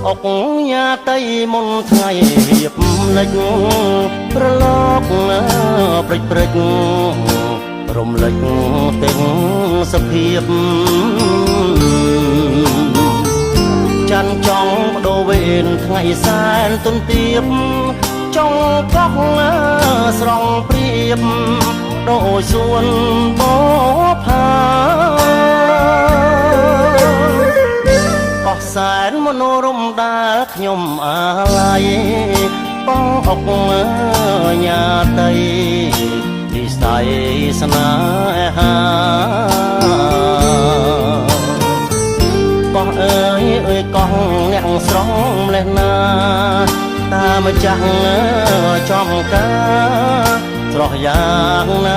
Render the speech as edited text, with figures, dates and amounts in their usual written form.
អុកញ៉ាតីមុនថ្ងៃហៀបលិចប្រឡកព្រិចព្រិចរំលេចទាំងសភាពច័ន្ទចង់បដូរវេនថ្ងៃសែនទុនទៀបចង់កោះស្រង់ព្រៀបដូចសួនបផាកោះសែនមនោរម្យដែលខ្ញុំអាឡ័យបងអុកញ៉ាតីនិស័យស្នេហាកោះអើយកោះអ្នកស្រងម្លេះណាតាមចាស់ចំការស្រស់យ៉ាងណា